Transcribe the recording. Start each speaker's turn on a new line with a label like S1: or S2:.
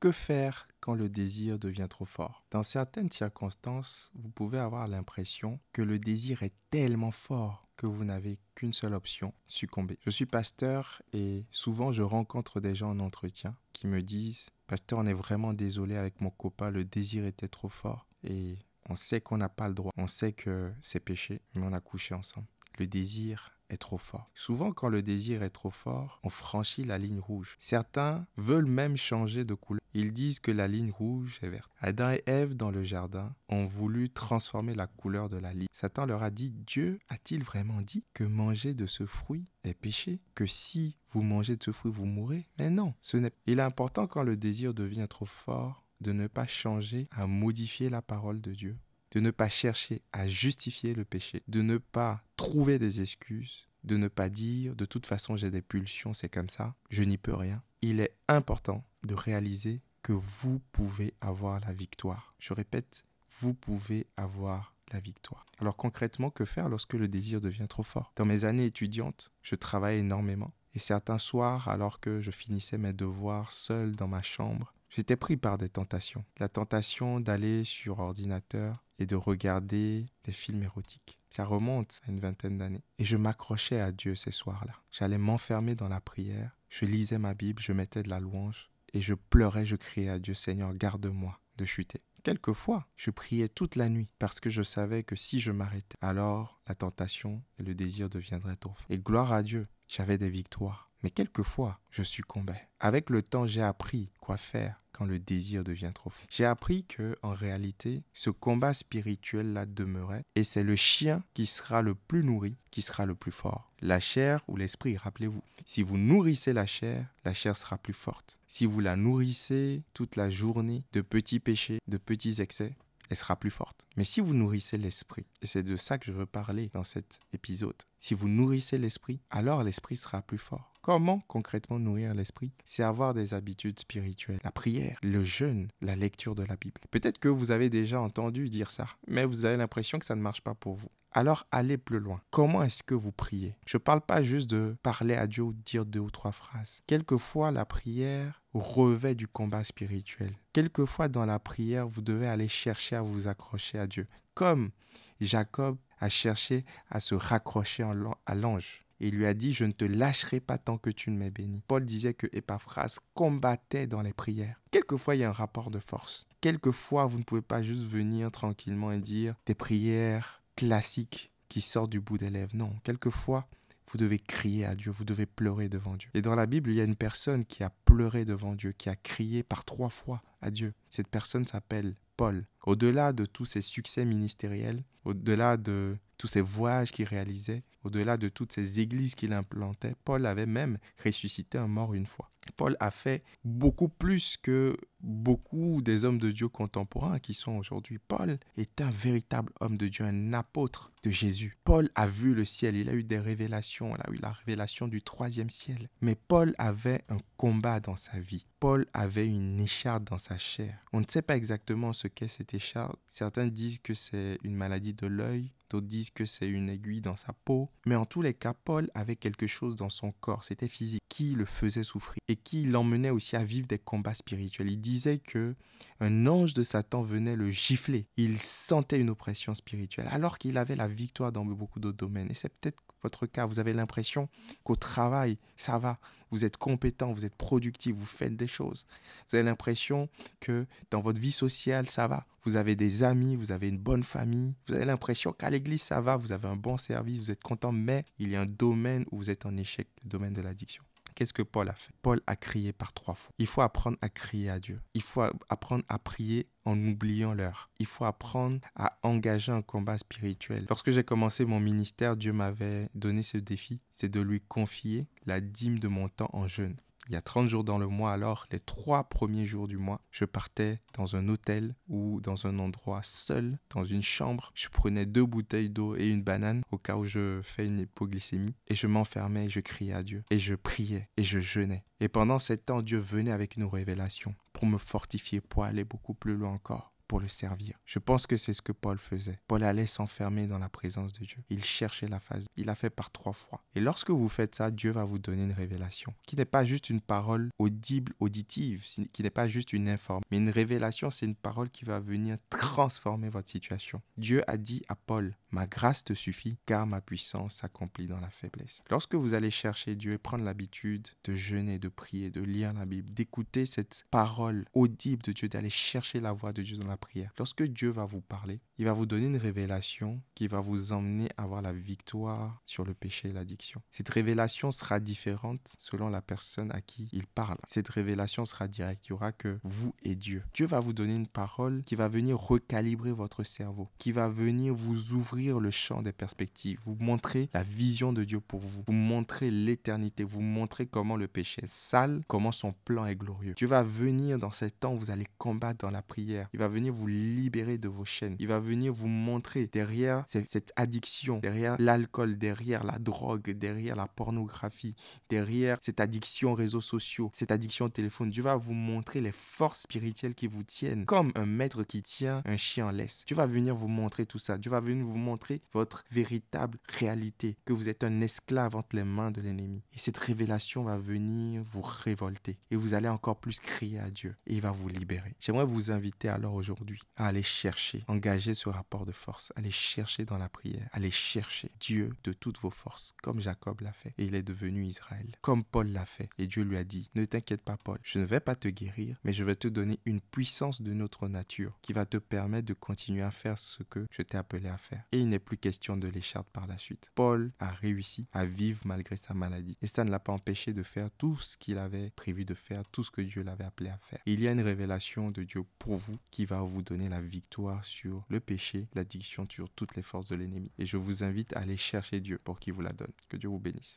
S1: Que faire quand le désir devient trop fort? Dans certaines circonstances, vous pouvez avoir l'impression que le désir est tellement fort que vous n'avez qu'une seule option, succomber. Je suis pasteur et souvent je rencontre des gens en entretien qui me disent « Pasteur, on est vraiment désolé avec mon copain, le désir était trop fort et on sait qu'on n'a pas le droit, on sait que c'est péché, mais on a couché ensemble. Le désir est trop fort. » Souvent, quand le désir est trop fort, on franchit la ligne rouge. Certains veulent même changer de couleur. Ils disent que la ligne rouge est verte. Adam et Ève, dans le jardin, ont voulu transformer la couleur de la ligne. Satan leur a dit, Dieu a-t-il vraiment dit que manger de ce fruit est péché? Que si vous mangez de ce fruit, vous mourrez? Mais non, ce n'est pas. Il est important quand le désir devient trop fort de ne pas changer à modifier la parole de Dieu, de ne pas chercher à justifier le péché, de ne pas trouver des excuses, de ne pas dire « de toute façon j'ai des pulsions, c'est comme ça, je n'y peux rien ». Il est important de réaliser que vous pouvez avoir la victoire. Je répète, vous pouvez avoir la victoire. Alors concrètement, que faire lorsque le désir devient trop fort? Dans mes années étudiantes, je travaillais énormément. Et certains soirs, alors que je finissais mes devoirs seul dans ma chambre, j'étais pris par des tentations. La tentation d'aller sur ordinateur et de regarder des films érotiques. Ça remonte à une vingtaine d'années. Et je m'accrochais à Dieu ces soirs-là. J'allais m'enfermer dans la prière. Je lisais ma Bible, je mettais de la louange. Et je pleurais, je criais à Dieu, Seigneur, garde-moi de chuter. Quelquefois, je priais toute la nuit parce que je savais que si je m'arrêtais, alors la tentation et le désir deviendraient trop forts. Et gloire à Dieu, j'avais des victoires. Mais quelquefois, je succombais. Avec le temps, j'ai appris quoi faire quand le désir devient trop fort. J'ai appris que, en réalité, ce combat spirituel-là demeurait et c'est le chien qui sera le plus nourri, qui sera le plus fort. La chair ou l'esprit, rappelez-vous, si vous nourrissez la chair sera plus forte. Si vous la nourrissez toute la journée de petits péchés, de petits excès, elle sera plus forte. Mais si vous nourrissez l'esprit, et c'est de ça que je veux parler dans cet épisode, si vous nourrissez l'esprit, alors l'esprit sera plus fort. Comment concrètement nourrir l'esprit? C'est avoir des habitudes spirituelles, la prière, le jeûne, la lecture de la Bible. Peut-être que vous avez déjà entendu dire ça, mais vous avez l'impression que ça ne marche pas pour vous. Alors allez plus loin. Comment est-ce que vous priez? Je ne parle pas juste de parler à Dieu ou de dire 2 ou 3 phrases. Quelquefois, la prière revêt du combat spirituel. Quelquefois, dans la prière, vous devez aller chercher à vous accrocher à Dieu. Comme Jacob a cherché à se raccrocher à l'ange. Il lui a dit, je ne te lâcherai pas tant que tu ne m'aies béni. Paul disait que Épaphras combattait dans les prières. Quelquefois, il y a un rapport de force. Quelquefois, vous ne pouvez pas juste venir tranquillement et dire des prières classiques qui sortent du bout des lèvres. Non, quelquefois, vous devez crier à Dieu, vous devez pleurer devant Dieu. Et dans la Bible, il y a une personne qui a pleuré devant Dieu, qui a crié par 3 fois à Dieu. Cette personne s'appelle Paul. Au-delà de tous ses succès ministériels, au-delà de tous ces voyages qu'il réalisait, au-delà de toutes ces églises qu'il implantait, Paul avait même ressuscité un mort une fois. Paul a fait beaucoup plus que beaucoup des hommes de Dieu contemporains qui sont aujourd'hui. Paul est un véritable homme de Dieu, un apôtre de Jésus. Paul a vu le ciel, il a eu des révélations, il a eu la révélation du 3e ciel. Mais Paul avait un combat dans sa vie. Paul avait une écharde dans sa chair. On ne sait pas exactement ce qu'est cette écharde. Certains disent que c'est une maladie de l'œil, d'autres disent que c'est une aiguille dans sa peau. Mais en tous les cas, Paul avait quelque chose dans son corps, c'était physique, qui le faisait souffrir et qui l'emmenait aussi à vivre des combats spirituels. Il disait que un ange de Satan venait le gifler. Il sentait une oppression spirituelle alors qu'il avait la victoire dans beaucoup d'autres domaines. Et c'est peut-être votre cas. Vous avez l'impression qu'au travail, ça va. Vous êtes compétent, vous êtes productif, vous faites des choses. Vous avez l'impression que dans votre vie sociale, ça va. Vous avez des amis, vous avez une bonne famille. Vous avez l'impression qu'à l'église, ça va. Vous avez un bon service, vous êtes content. Mais il y a un domaine où vous êtes en échec, le domaine de l'addiction. Qu'est-ce que Paul a fait? Paul a crié par 3 fois. Il faut apprendre à crier à Dieu. Il faut apprendre à prier en oubliant l'heure. Il faut apprendre à engager un combat spirituel. Lorsque j'ai commencé mon ministère, Dieu m'avait donné ce défi, c'est de lui confier la dîme de mon temps en jeûne. Il y a 30 jours dans le mois, alors les 3 premiers jours du mois, je partais dans un hôtel ou dans un endroit seul, dans une chambre. Je prenais 2 bouteilles d'eau et une banane au cas où je fais une hypoglycémie. Et je m'enfermais et je criais à Dieu. Et je priais et je jeûnais. Et pendant ce temps, Dieu venait avec une révélation pour me fortifier, pour aller beaucoup plus loin encore, pour le servir. Je pense que c'est ce que Paul faisait. Paul allait s'enfermer dans la présence de Dieu. Il cherchait la face. Il l'a fait par 3 fois. Et lorsque vous faites ça, Dieu va vous donner une révélation qui n'est pas juste une parole audible, auditive, qui n'est pas juste une information. Mais une révélation, c'est une parole qui va venir transformer votre situation. Dieu a dit à Paul, « Ma grâce te suffit, car ma puissance s'accomplit dans la faiblesse. » Lorsque vous allez chercher Dieu et prendre l'habitude de jeûner, de prier, de lire la Bible, d'écouter cette parole audible de Dieu, d'aller chercher la voix de Dieu dans la prière, lorsque Dieu va vous parler, il va vous donner une révélation qui va vous emmener à avoir la victoire sur le péché et l'addiction. Cette révélation sera différente selon la personne à qui il parle. Cette révélation sera directe. Il n'y aura que vous et Dieu. Dieu va vous donner une parole qui va venir recalibrer votre cerveau, qui va venir vous ouvrir le champ des perspectives, vous montrer la vision de Dieu pour vous, vous montrer l'éternité, vous montrer comment le péché est sale, comment son plan est glorieux. Dieu va venir dans ces temps où vous allez combattre dans la prière. Il va venir vous libérer de vos chaînes. Il va venir vous montrer derrière cette addiction, derrière l'alcool, derrière la drogue, derrière la pornographie, derrière cette addiction aux réseaux sociaux, cette addiction au téléphone. Dieu va vous montrer les forces spirituelles qui vous tiennent, comme un maître qui tient un chien en laisse. Dieu va venir vous montrer tout ça. Dieu va venir vous montrer votre véritable réalité, que vous êtes un esclave entre les mains de l'ennemi. Et cette révélation va venir vous révolter. Et vous allez encore plus crier à Dieu. Et il va vous libérer. J'aimerais vous inviter alors aujourd'hui à aller chercher, engager ce rapport de force, aller chercher dans la prière, aller chercher Dieu de toutes vos forces, comme Jacob l'a fait. Et il est devenu Israël, comme Paul l'a fait. Et Dieu lui a dit, ne t'inquiète pas Paul, je ne vais pas te guérir, mais je vais te donner une puissance de notre nature qui va te permettre de continuer à faire ce que je t'ai appelé à faire. Et il n'est plus question de l'écharpe par la suite. Paul a réussi à vivre malgré sa maladie. Et ça ne l'a pas empêché de faire tout ce qu'il avait prévu de faire, tout ce que Dieu l'avait appelé à faire. Et il y a une révélation de Dieu pour vous qui va vous donner la victoire sur le péché, l'addiction, sur toutes les forces de l'ennemi. Et je vous invite à aller chercher Dieu pour qu'il vous la donne. Que Dieu vous bénisse.